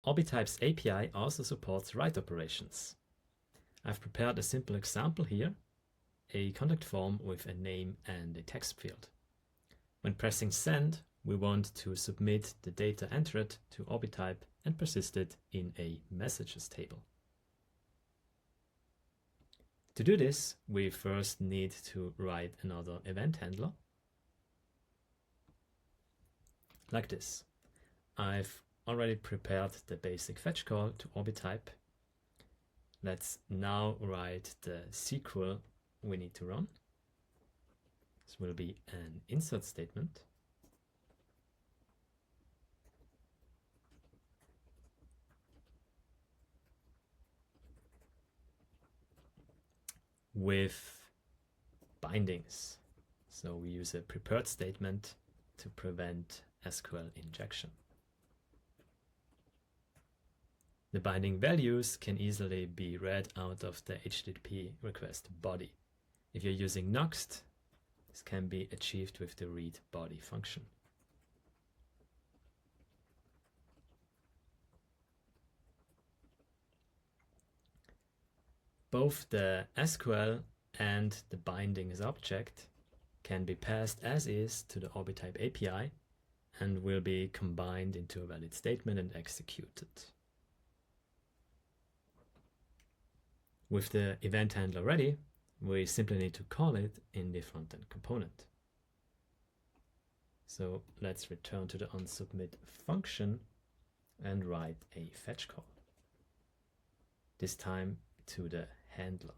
Orbitype's API also supports write operations. I've prepared a simple example here, a contact form with a name and a text field. When pressing send, we want to submit the data entered to Orbitype and persist it in a messages table. To do this, we first need to write another event handler, like this. I've already prepared the basic fetch call to Orbitype. Let's now write the SQL we need to run. This will be an insert statement. With bindings. So we use a prepared statement to prevent SQL injection. The binding values can easily be read out of the HTTP request body. If you're using Nuxt, this can be achieved with the read body function. Both the SQL and the bindings object can be passed as is to the Orbitype API and will be combined into a valid statement and executed. With the event handler ready, we simply need to call it in the front-end component. So let's return to the onSubmit function and write a fetch call. This time to the handler.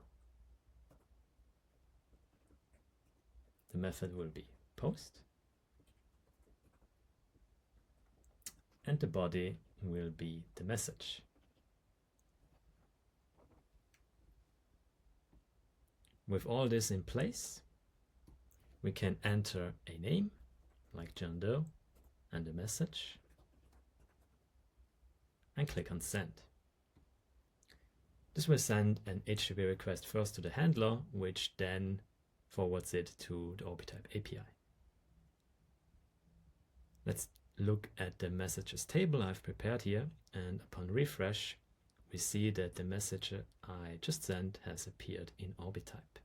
The method will be post, and the body will be the message. With all this in place, we can enter a name like John Doe and a message and click on send. This will send an HTTP request first to the handler, which then forwards it to the Orbitype API. Let's look at the messages table I've prepared here, and upon refresh, we see that the message I just sent has appeared in Orbitype.